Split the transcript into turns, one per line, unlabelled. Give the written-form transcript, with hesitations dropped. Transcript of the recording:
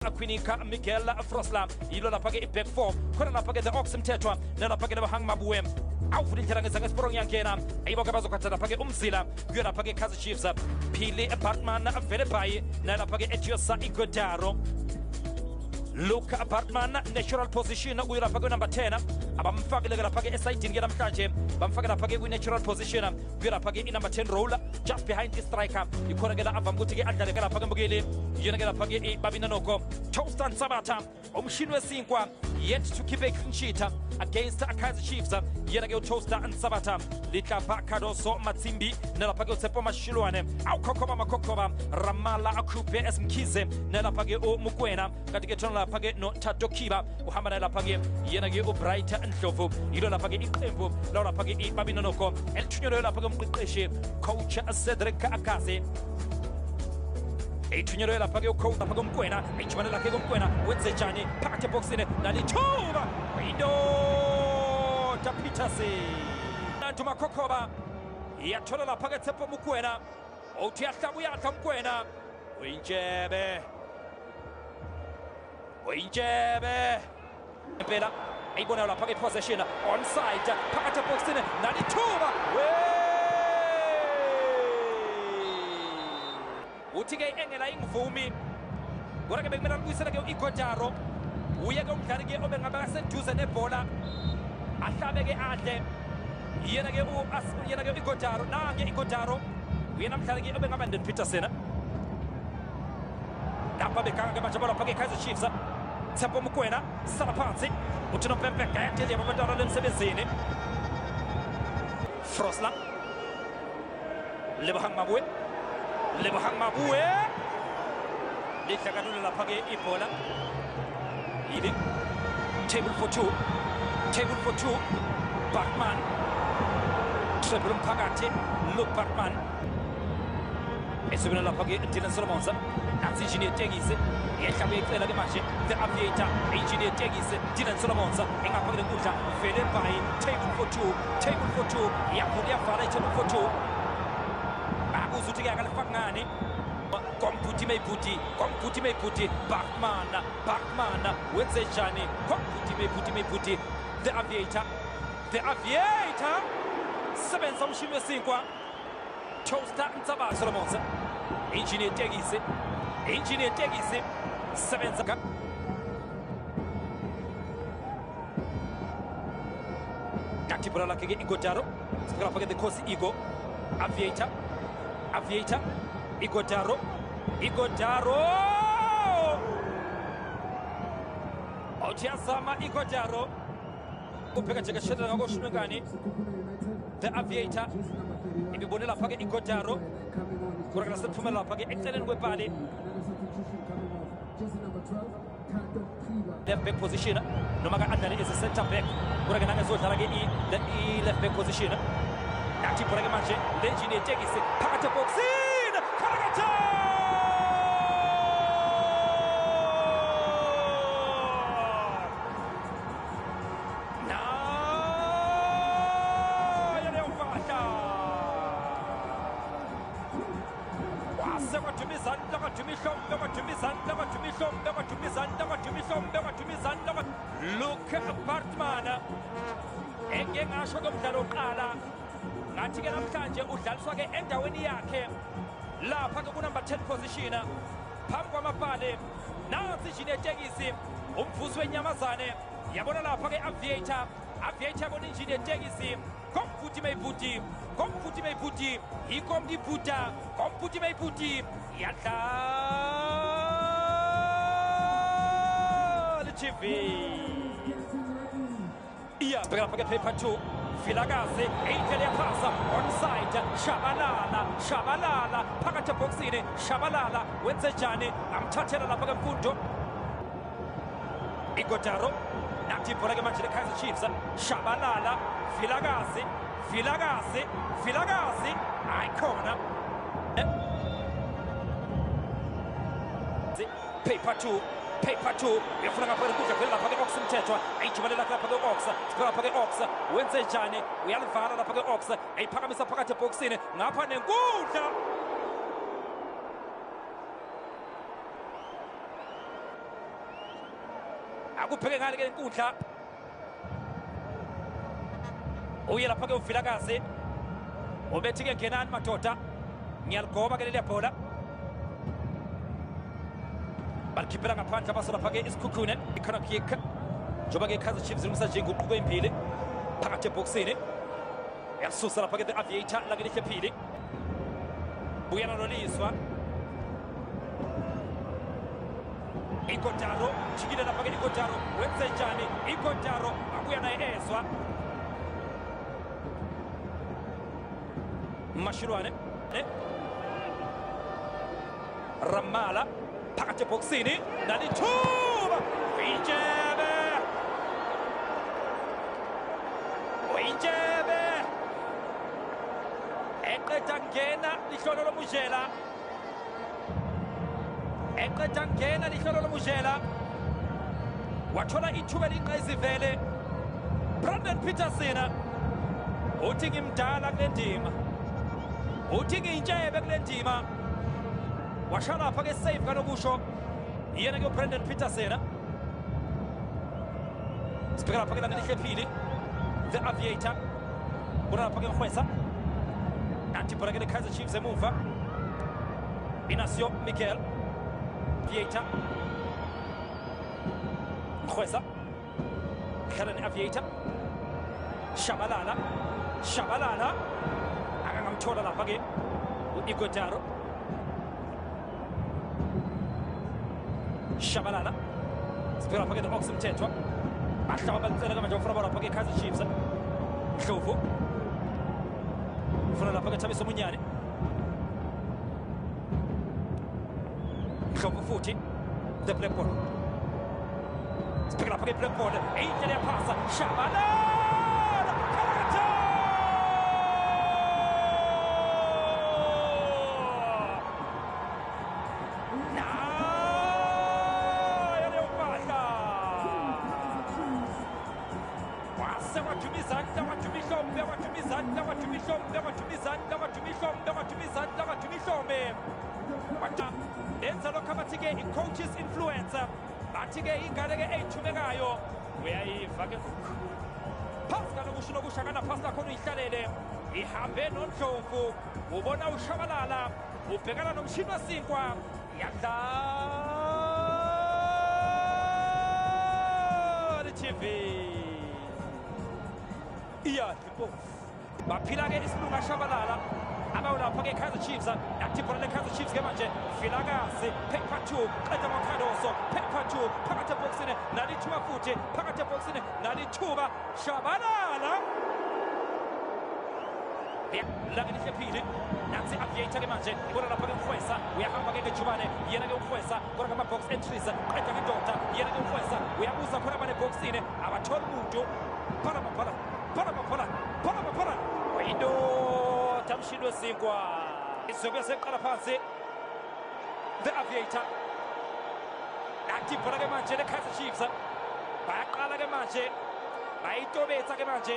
Aquinica Miguel Froslam ilo lapha ke i-back four khona lapha ke the Ox Mthethwa nalapha ke Lebohang Mabuwe awufundithela ngezange Sporong yangena ayiboke bazokhatha lapha ke uMzila kuyo lapha ke Kaizer Chiefs Phili Bartman vele bhayi nalapha ke Etiosa Ighodaro Luke Bartman natural position kuyo lapha ke number 10 abamfakile lapha ke esayidini ke namhlanje bamfaka lapha ke natural position kuyo lapha ke number 10 roller just behind the striker ikhona ke la avama ukuthi ke adlale ke lapha ke mbukeli yena ke lapha ke Babina Noko Toastan Sabata umshini wesinkwa yet to keep a clean sheet against Kaizer Chiefs yena ke Toaster and Sabata litlapha Kadoso Matsimbi nalapha ke Tsepo Mashilwane awukhokhoma makhokhoma Ramala Akhupe Esimkhize nalapha ke uMukwena kanti ke thona lapha ke no Thato Kiba uhamba nalapha ke yena ke uBright Ndlovu yilo lapha ke iqembu lawo lapha ke iBabina Noko elithunyelwe lapha ke umqeqeshi coach Cedric Akaze ethunyelwe lapha ke ucoach lapha komkwena ejibane lakhe komkwena wenze njani phakathi eboxini nalithuba indoda Peterson nantu makhokhoba iyathola lapha ke Tsepo Mukwena uthi yahlaba uyadla Mukwena uyintshebe impela ayibona lapha ke possession onside phakathi eboxini nalithuba uthi ke engela ingivumi kodwa ke bekumele ukuyisela ke Ighodaro uye ke umdlali ke obengaba kaseduze nebhola ahlabe ke adle yena ke Ighodaro nange Ighodaro uyena umdlali ke obengaba Ndeni Peterson lapha bekanga ke manje lapha ke Kaizer Chiefs Tsepo Mukwena sala phansi uthi noPempe gade yabantwana lemsebenzini Froslam Lebohang Mabuwe lihlakanule lapha ke ibhola yini table for two Bartman treble umphakathi Luke Bartman esebenzela lapha ke Dylan Solomons nathi engineer Tegisi yehlaba icela ke manje the aviator engineer Tegisi Dylan Solomons engapha ke nkundla vele bhayi table for two yakhona yavala table for two uzuthi ke akalifaka ngani komputhi meyibhuti Bartman wenze njani komputhi meyibhuti the aviator sebenza umshini wesinkwa Toaster Ntsaba Solomons engineer Tegisi sebenza kati bola lakhe ke Ighodaro lapha ke the course Igo aviator Ighodaro Otiyazama Ighodaro ubheka nje kashedela ngakoshunekani the aviator ibibone lapha ke Ighodaro kodwa sephumela lapha ke eceleni kwebhali left back position noma ka adlale as a center back kodwa ke nangezodlala ke i left back position nathi bhola ke manje engineer Tegisi phakathi eboxini Karagata Luke Bartman engengasho komdlalo oqala ngathi ke namhlanje udlaliswa ke endaweni yakhe lapha ke number 10 position phambi kwamabhale nansi engineer Tegisi umvusi wenyamazane yabona lapha ke aviator bona engineer Tegisi komputhi meyibhuti ikomdibhuta komputhi meyibhuti yadla TV bheka lapha ke paper 2 Vilakazi indlela yapasa onside Shabalala phakathi eboxini Shabalala wenze njani amthathela lapha ke Mfundo Ighodaro nathi ibhola ke manje leKaizer Chiefs Shabalala Vilakazi ayikhona paper 2 uyafuna ngapha ukudla vele lapha ke Ox Mthethwa ayijibalela lapha ke Ox lapha ke Ox wenze njani uyalivala lapha ke Ox ayiphakamisa phakathi eboxini ngapha nenkundla akubheke ngale ke inkundla uye lapha ke uvilakazi ubethi ke ngenani madoda ngiyaligoba ke leli bhola balikhiphela ngaphandle abaso lapha ke isikhukhune ikhona kick njengoba ke Kaizer Chiefs zilungisa nje nguquko empili phakathi eboxini yasusa lapha ke the Aviator lakelihle phili buyana noliswa Igotaro jikile lapha ke Igotaro wenze njani Igotaro abuya naye ezwa Mashirwane Ramala phakathi eboxini nalithuba Injebe eqeda ngena lihlolo lomujela eqeda ngena lihlolo lomujela wathola ithuba linqayizivele Brandon Peterson uthi ngimdala kule ndima uthi ngintshebe kule ndima washala lapha ke save kanokusho yena ke Brandon Peterson sibheka lapha ke lakelihle phili the Aviator kuna lapha ke Mkhwesa nathi bora ke Kaizer Chiefs emuva Inacio Miguel Aviator Mkhwesa Karen Aviator Shabalala akangamthola lapha ke uIgotaro Shabalala sibheka lapha ke the Ox Mthethwa ahlaba balitsela ke manje ufuna lapha ke Kaizer Chiefs Ndlovu ufuna lapha ke Thabiso Munyane Ndlovu futhi the black ball sibheka lapha ke black ball indlela yapasa Shabalala coaches influencer bathi ke ingane ke eyithumekayo uyayiva ke phasi kalokusho nokushakana phasi lakho uyihlalele ihambe noNdlovu ubona uShabalala ubhekana nomshini wesinkwa yadlala TV iyadlipo baphila ke isilunga Shabalala abawulapha ke Kaizer Chiefs nathi bhola le Kaizer Chiefs ke manje Vilakazi paper 2 qeda ngoKhadoso paper 2 phakathi eboxini nalithuba futhi phakathi eboxini nalithuba Shabalala lakelihle phili nansi Aviator ke manje ibona lapha ke Mkhwesa uyahamba ke Jubane yena ke Mkhwesa kona kama box entries qeda ke Dota yena ke Mkhwesa uyabuza khona bane boxini abathola umuntu phala window tamshini wesinkwa izobe seqala phansi the Aviator nathi bhola ke manje le Kaizer Chiefs bayaqala ke manje bayitobetsa ke manje